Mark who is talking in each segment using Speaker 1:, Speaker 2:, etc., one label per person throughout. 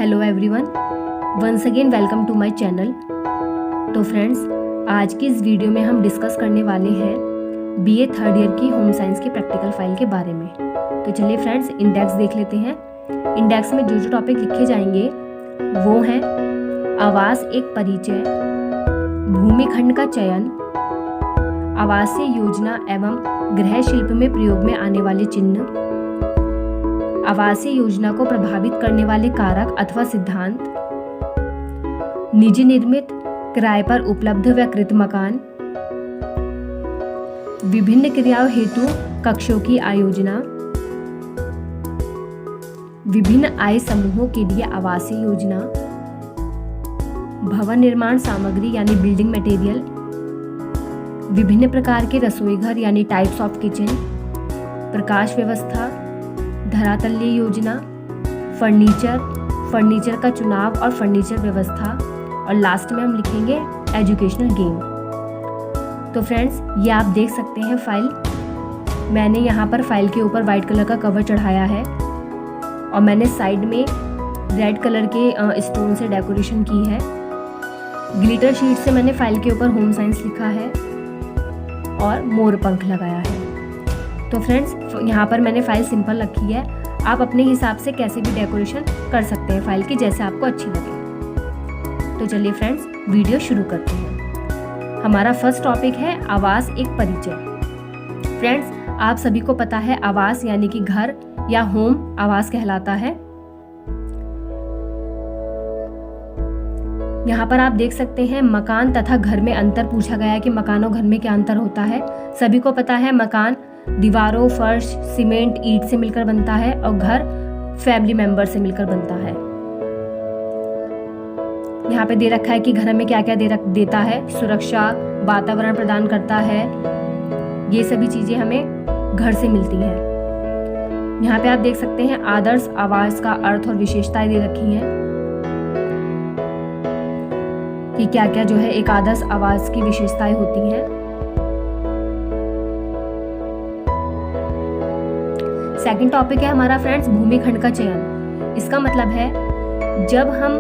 Speaker 1: Hello everyone, once again welcome to my channel. तो friends, आज की इस वीडियो में हम डिस्कस करने वाले हैं बीए थर्ड ईयर की होम साइंस की प्रैक्टिकल फाइल के बारे में। तो चलिए फ्रेंड्स, इंडेक्स देख लेते हैं। इंडेक्स में जो जो टॉपिक लिखे जाएंगे वो हैं आवास एक परिचय, भूमिखंड का चयन, आवासीय योजना एवं गृह शिल्प में प्रयोग में आने वाले चिन्ह, आवासीय योजना को प्रभावित करने वाले कारक अथवा सिद्धांत, निजी निर्मित किराए पर उपलब्ध व कृत मकान, विभिन्न क्रियाओं हेतु कक्षों की आयोजना, विभिन्न आय समूहों के लिए आवासीय योजना, भवन निर्माण सामग्री यानी बिल्डिंग मटेरियल, विभिन्न प्रकार के रसोई घर यानी टाइप्स ऑफ किचन, प्रकाश व्यवस्था, धरातलीय योजना, फर्नीचर का चुनाव और फर्नीचर व्यवस्था, और लास्ट में हम लिखेंगे एजुकेशनल गेम। तो फ्रेंड्स, ये आप देख सकते हैं फाइल। मैंने यहाँ पर फाइल के ऊपर वाइट कलर का कवर चढ़ाया है और मैंने साइड में रेड कलर के स्टोन से डेकोरेशन की है। ग्लिटर शीट से मैंने फाइल के ऊपर होम साइंस लिखा है और मोर पंख लगाया है। तो फ्रेंड्स, यहाँ पर मैंने फाइल सिंपल रखी है। आप अपने हिसाब से कैसे भी डेकोरेशन कर सकते हैं फाइल की, जैसे आपको अच्छी लगे। तो चलिए फ्रेंड्स, वीडियो शुरू करते हैं। हमारा फर्स्ट टॉपिक है आवास एक परिचय। फ्रेंड्स, आप सभी को पता है आवास यानी कि घर या होम आवास कहलाता है। यहाँ पर आप देख सकते हैं मकान तथा घर में अंतर पूछा गया है कि मकान और घर में क्या अंतर होता है। सभी को पता है मकान दीवारों, फर्श, सीमेंट, ईंट से मिलकर बनता है और घर फैमिली मेंबर से मिलकर बनता है। यहाँ पे दे रखा है कि घर में क्या क्या देता है, सुरक्षा, वातावरण प्रदान करता है। ये सभी चीजें हमें घर से मिलती हैं। यहाँ पे आप देख सकते हैं आदर्श आवास का अर्थ और विशेषताएं दे रखी हैं कि क्या क्या जो है एक आदर्श आवास की विशेषताएं होती हैं। सेकंड टॉपिक है हमारा फ्रेंड्स भूमिखंड का चयन। इसका मतलब है जब हम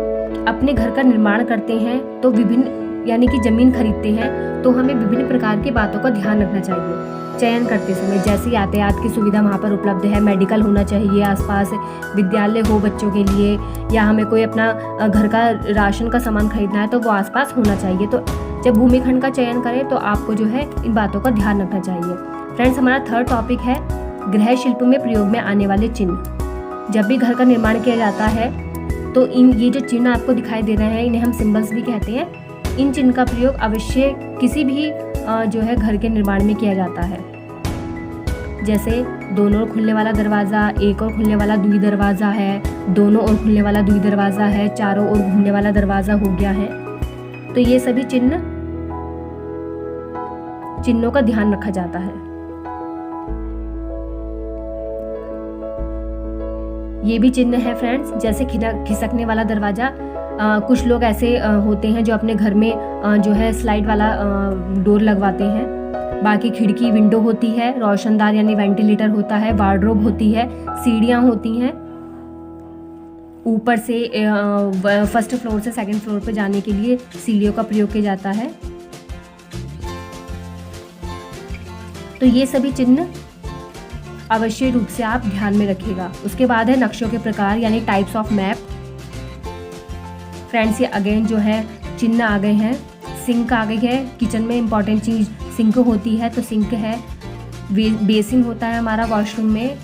Speaker 1: अपने घर का निर्माण करते हैं तो विभिन्न यानी कि जमीन खरीदते हैं तो हमें विभिन्न प्रकार की बातों का ध्यान रखना चाहिए चयन करते समय। जैसे यातायात की सुविधा वहाँ पर उपलब्ध है, मेडिकल होना चाहिए आसपास, विद्यालय हो बच्चों के लिए, या हमें कोई अपना घर का राशन का सामान खरीदना है तो वो आसपास होना चाहिए। तो जब भूमिखंड का चयन करें तो आपको जो है इन बातों का ध्यान रखना चाहिए। फ्रेंड्स, हमारा थर्ड टॉपिक है गृह शिल्प में प्रयोग में आने वाले चिन्ह। जब भी घर का निर्माण किया जाता है तो ये जो चिन्ह आपको दिखाई दे रहे हैं इन्हें हम सिंबल्स भी कहते हैं। इन चिन्ह का प्रयोग अवश्य किसी भी जो है घर के निर्माण में किया जाता है। जैसे दोनों ओर खुलने वाला दरवाज़ा, एक ओर खुलने वाला द्वि दरवाज़ा है, दोनों ओर खुलने वाला द्वि दरवाज़ा है, चारों ओर घूमने वाला दरवाज़ा हो गया है। तो ये सभी चिन्हों का ध्यान रखा जाता है। ये भी चिन्ह है फ्रेंड्स, जैसे खिसकने वाला दरवाजा। कुछ लोग ऐसे होते हैं जो अपने घर में जो है स्लाइड वाला डोर लगवाते हैं। बाकी खिड़की, विंडो होती है, रोशनदार यानी वेंटिलेटर होता है, वार्डरोब होती है, सीढ़ियाँ होती हैं। ऊपर से फर्स्ट फ्लोर से सेकंड फ्लोर पे जाने के लिए सीढ़ियों का प्रयोग किया जाता है। तो ये सभी चिन्ह अवश्य रूप से आप ध्यान में रखिएगा। उसके बाद है नक्शों के प्रकार यानी टाइप्स ऑफ मैप। फ्रेंड्स, ये अगेन जो है चिन्ह आ गए हैं। सिंक आ गई है, किचन में इंपॉर्टेंट चीज़ सिंक होती है तो सिंक है। बेसिन होता है हमारा वॉशरूम में,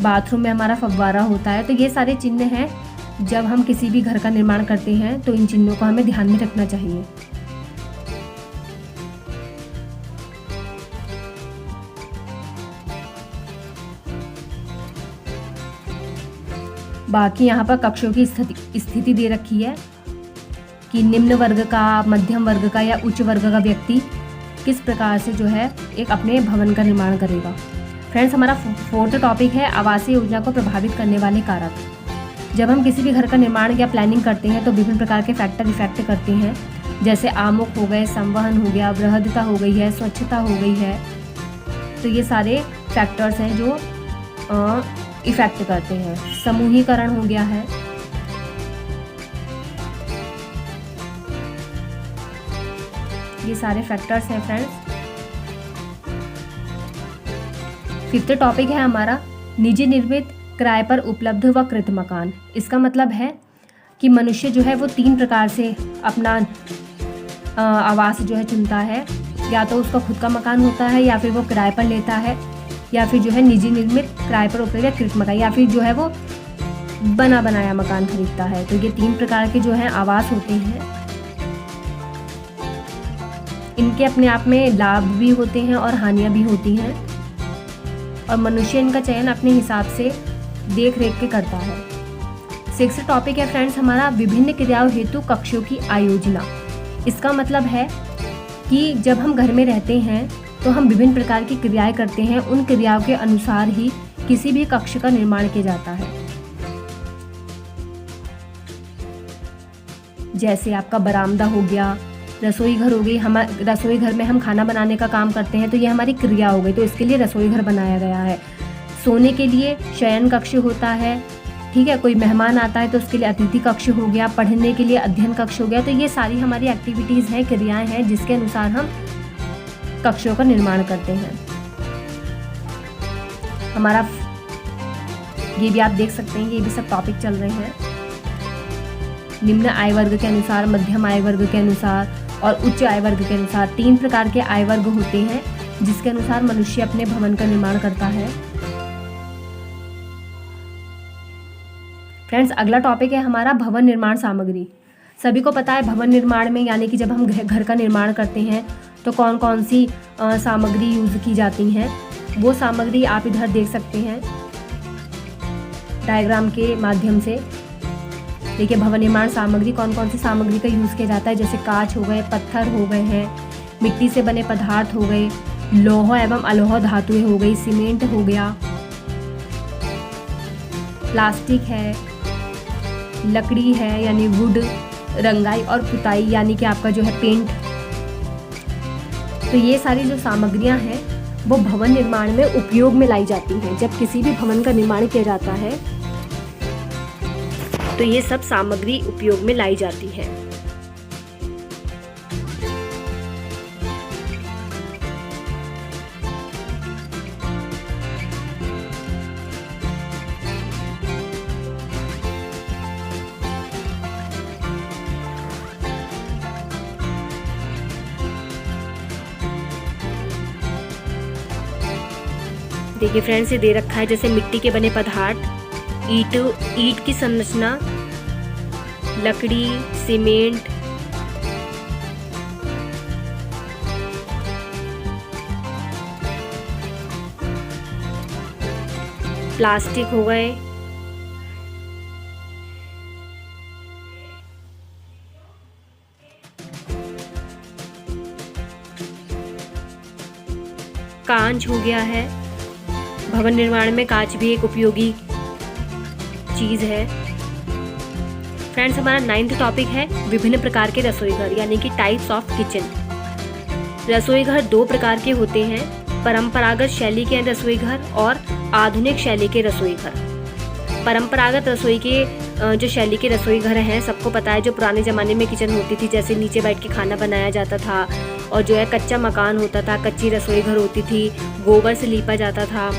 Speaker 1: बाथरूम में हमारा फव्वारा होता है। तो ये सारे चिन्ह हैं। जब हम किसी भी घर का निर्माण करते हैं तो इन चिन्हों को हमें ध्यान में रखना चाहिए। बाकी यहाँ पर कक्षों की स्थिति दे रखी है कि निम्न वर्ग का, मध्यम वर्ग का या उच्च वर्ग का व्यक्ति किस प्रकार से जो है एक अपने भवन का निर्माण करेगा। फ्रेंड्स, हमारा फोर्थ टॉपिक है आवासीय योजना को प्रभावित करने वाले कारक। जब हम किसी भी घर का निर्माण या प्लानिंग करते हैं तो विभिन्न प्रकार के फैक्टर इफेक्ट करते हैं। जैसे आमुख हो गए, संवहन हो गया, बृहदता हो गई है, स्वच्छता हो गई है। तो ये सारे फैक्टर्स हैं जो इफ़ेक्ट करते हैं। समूहीकरण हो गया है, ये सारे फैक्टर्स हैं फ्रेंड्स। 5th टॉपिक है हमारा निजी निर्मित, किराए पर उपलब्ध व कृत मकान। इसका मतलब है कि मनुष्य जो है वो 3 प्रकार से अपना आवास जो है चुनता है। या तो उसका खुद का मकान होता है, या फिर वो किराए पर लेता है, या फिर जो है निजी निर्मित, किराए पर उपलब्ध या कृत मकान, या फिर जो है वो बना बनाया मकान खरीदता है। तो ये 3 प्रकार के जो हैं आवास होते हैं। इनके अपने आप में लाभ भी होते हैं और हानियां भी होती हैं, और मनुष्य इनका चयन अपने हिसाब से देख रेख के करता है। 6th टॉपिक है फ्रेंड्स हमारा विभिन्न क्रियाओं हेतु कक्षों की आयोजना। इसका मतलब है कि जब हम घर में रहते हैं तो हम विभिन्न प्रकार की क्रियाएं करते हैं, उन क्रियाओं के अनुसार ही किसी भी कक्ष का निर्माण किया जाता है। जैसे आपका बरामदा हो गया, रसोई घर हो गई। हम रसोई घर में हम खाना बनाने का काम करते हैं, तो ये हमारी क्रिया हो गई, तो इसके लिए रसोई घर बनाया गया है। सोने के लिए शयन कक्ष होता है, ठीक है। कोई मेहमान आता है तो उसके लिए अतिथि कक्ष हो गया, पढ़ने के लिए अध्ययन कक्ष हो गया। तो ये सारी हमारी एक्टिविटीज़ हैं, क्रियाएं हैं, जिसके अनुसार हम कक्षों का निर्माण करते हैं। हमारा ये भी आप देख सकते हैं, ये भी सब टॉपिक चल रहे हैं। निम्न आय वर्ग के अनुसार, मध्यम आय वर्ग के अनुसार और उच्च आय वर्ग के अनुसार 3 प्रकार के आय वर्ग होते हैं, जिसके अनुसार मनुष्य अपने भवन का निर्माण करता है। फ्रेंड्स अगला टॉपिक है हमारा भवन निर्माण सामग्री। सभी को पता है भवन निर्माण में यानी कि जब हम घर का निर्माण करते हैं तो कौन कौन सी सामग्री यूज़ की जाती हैं। वो सामग्री आप इधर देख सकते हैं डायग्राम के माध्यम से। देखिए भवन निर्माण सामग्री कौन कौन सी सामग्री का यूज़ किया जाता है। जैसे कांच हो गए, पत्थर हो गए हैं, मिट्टी से बने पदार्थ हो गए, लौह एवं अलोह धातुएं हो गई, सीमेंट हो गया, प्लास्टिक है, लकड़ी है यानी वुड, रंगाई और पुताई यानी कि आपका जो है पेंट। तो ये सारी जो सामग्रियां हैं वो भवन निर्माण में उपयोग में लाई जाती हैं। जब किसी भी भवन का निर्माण किया जाता है तो ये सब सामग्री उपयोग में लाई जाती है। देखिए फ्रेंड्स ये दे रखा है जैसे मिट्टी के बने पदार्थ, ईंट की संरचना, लकड़ी, सीमेंट, प्लास्टिक हो गए, कांच हो गया है। भवन निर्माण में कांच भी एक उपयोगी चीज है। फ्रेंड्स हमारा 9th टॉपिक है विभिन्न प्रकार के रसोई घर यानी कि टाइप्स ऑफ किचन। रसोई घर 2 प्रकार के होते हैं, परंपरागत शैली के रसोई घर और आधुनिक शैली के रसोई घर। परंपरागत रसोई के जो शैली के रसोई घर हैं सबको पता है, जो पुराने ज़माने में किचन होती थी, जैसे नीचे बैठ के खाना बनाया जाता था और जो है कच्चा मकान होता था, कच्ची रसोई घर होती थी, गोबर से लीपा जाता था,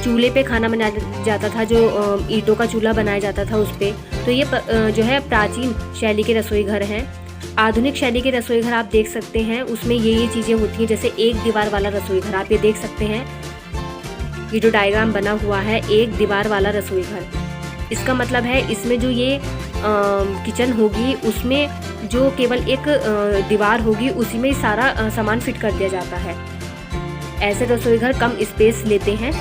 Speaker 1: चूल्हे पे खाना बनाया जाता था, जो ईंटों का चूल्हा बनाया जाता था उस पर। तो ये जो है प्राचीन शैली के रसोई घर हैं। आधुनिक शैली के रसोई घर आप देख सकते हैं, उसमें ये चीज़ें होती हैं, जैसे एक दीवार वाला रसोई घर आप ये देख सकते हैं। ये जो डायग्राम बना हुआ है एक दीवार वाला रसोई घर, इसका मतलब है इसमें जो ये किचन होगी उसमें जो केवल एक दीवार होगी उसी में सारा सामान फिट कर दिया जाता है। ऐसे रसोई घर कम स्पेस लेते हैं।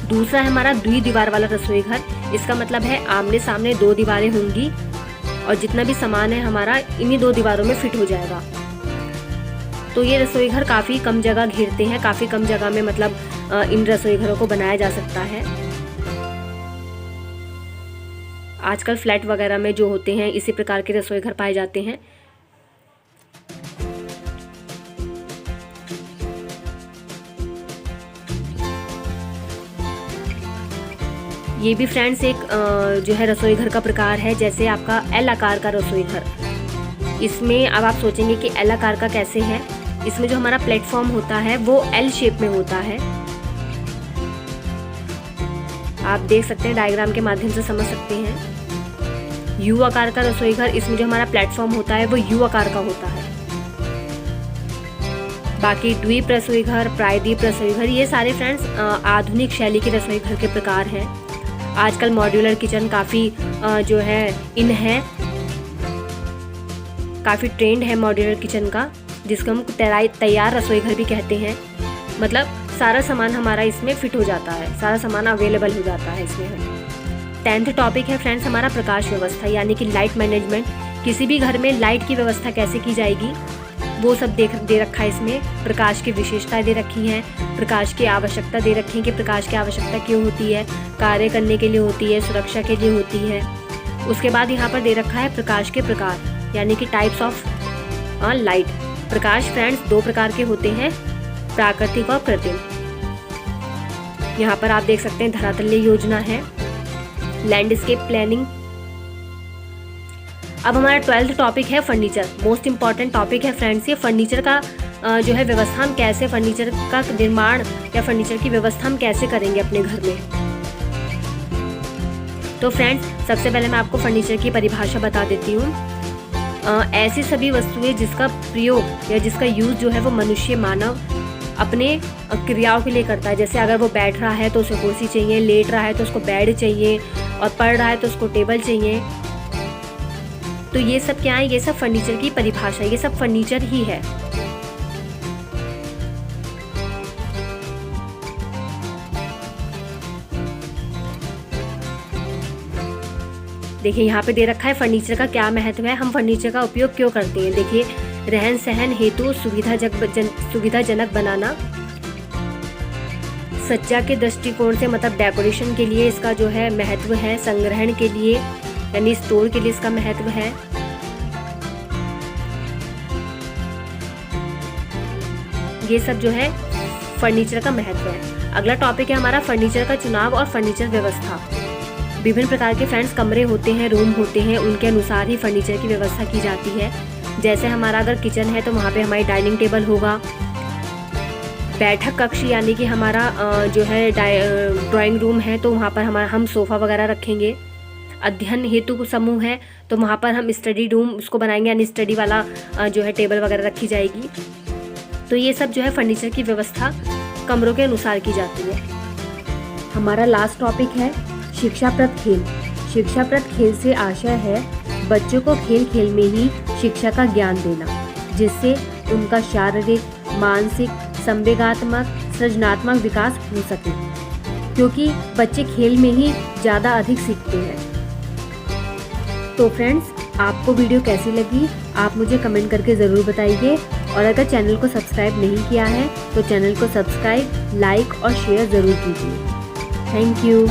Speaker 1: दूसरा है हमारा द्विदीवार वाला रसोई घर। इसका मतलब है आमने सामने 2 दीवारें होंगी और जितना भी सामान है हमारा इन्हीं 2 दीवारों में फिट हो जाएगा। तो ये रसोई घर काफ़ी कम जगह घेरते हैं, काफ़ी कम जगह में मतलब इन रसोई घरों को बनाया जा सकता है। आजकल फ्लैट वगैरह में जो होते हैं इसी प्रकार के रसोई घर पाए जाते हैं। ये भी फ्रेंड्स एक जो है रसोई घर का प्रकार है, जैसे आपका एल आकार का रसोई घर। इसमें अब आप सोचेंगे कि एल आकार का कैसे है। इसमें जो हमारा प्लेटफॉर्म होता है वो एल शेप में होता है। आप देख सकते हैं, डायग्राम के माध्यम से समझ सकते हैं। यू आकार का रसोई घर, इसमें जो हमारा प्लेटफॉर्म होता है वो यू आकार का होता है। बाकी द्वीप रसोई घर, प्रायद्वीप रसोई घर, ये सारे फ्रेंड्स आधुनिक शैली के रसोई घर के प्रकार हैं। आजकल मॉड्यूलर किचन काफ़ी जो है इन है, काफ़ी ट्रेंड है मॉड्यूलर किचन का, जिसको हम तैयार रसोई घर भी कहते हैं। मतलब सारा सामान हमारा इसमें फिट हो जाता है, सारा सामान अवेलेबल हो जाता है इसमें। 10th टॉपिक है फ्रेंड्स हमारा प्रकाश व्यवस्था, यानी कि लाइट मैनेजमेंट। किसी भी घर में लाइट की व्यवस्था कैसे की जाएगी वो सब दे रखा है इसमें। प्रकाश की विशेषताएं दे रखी हैं, प्रकाश की आवश्यकता दे रखी है कि प्रकाश की आवश्यकता क्यों होती है, कार्य करने के लिए होती है, सुरक्षा के लिए होती है। उसके बाद यहाँ पर दे रखा है प्रकाश के प्रकार, यानी कि types of light. Prakash friends 2 प्रकार के होते हैं, प्राकृतिक और कृत्रिम। यहाँ पर आप देख सकते हैं धरातलीय योजना है, लैंडस्केप प्लानिंग। अब हमारा 12th टॉपिक है फर्नीचर, मोस्ट इम्पॉर्टेंट टॉपिक है फ्रेंड्स ये। फर्नीचर का जो है व्यवस्था हम कैसे, फर्नीचर का निर्माण या फर्नीचर की व्यवस्था हम कैसे करेंगे अपने घर में। तो फ्रेंड्स सबसे पहले मैं आपको फर्नीचर की परिभाषा बता देती हूँ। ऐसी सभी वस्तुएं जिसका प्रयोग या जिसका यूज जो है वो मनुष्य मानव अपने क्रियाओं के लिए करता है। जैसे अगर वो बैठ रहा है तो उसे कुर्सी चाहिए, लेट रहा है तो उसको बेड चाहिए, और पढ़ रहा है तो उसको टेबल चाहिए। तो ये सब क्या है, ये सब फर्नीचर की परिभाषा, ये सब फर्नीचर ही है। देखिए यहाँ पे दे रखा है फर्नीचर का क्या महत्व है, हम फर्नीचर का उपयोग क्यों करते हैं। देखिए रहन सहन हेतु सुविधाजनक बनाना, सज्जा के दृष्टिकोण से मतलब डेकोरेशन के लिए इसका जो है महत्व है, संग्रहण के लिए यानी स्टोर के लिए इसका महत्व है। ये सब जो है फर्नीचर का महत्व है। अगला टॉपिक है हमारा फर्नीचर का चुनाव और फर्नीचर व्यवस्था। विभिन्न प्रकार के फ्रेंड्स कमरे होते हैं, रूम होते हैं, उनके अनुसार ही फर्नीचर की व्यवस्था की जाती है। जैसे हमारा अगर किचन है तो वहाँ पे हमारी डाइनिंग टेबल होगा। बैठक कक्ष यानी कि हमारा जो है ड्राइंग रूम है तो वहाँ पर हम सोफ़ा वगैरह रखेंगे। अध्ययन हेतु समूह है तो वहाँ पर हम स्टडी रूम उसको बनाएंगे, यानी स्टडी वाला जो है टेबल वगैरह रखी जाएगी। तो ये सब जो है फर्नीचर की व्यवस्था कमरों के अनुसार की जाती है। हमारा लास्ट टॉपिक है शिक्षाप्रद खेल। शिक्षाप्रद खेल से आशय है बच्चों को खेल खेल में ही शिक्षा का ज्ञान देना, जिससे उनका शारीरिक, मानसिक, संवेगात्मक, सृजनात्मक विकास हो सके, क्योंकि बच्चे खेल में ही ज़्यादा अधिक सीखते हैं। तो फ्रेंड्स आपको वीडियो कैसी लगी आप मुझे कमेंट करके ज़रूर बताइए, और अगर चैनल को सब्सक्राइब नहीं किया है तो चैनल को सब्सक्राइब, लाइक और शेयर ज़रूर कीजिए। Thank you.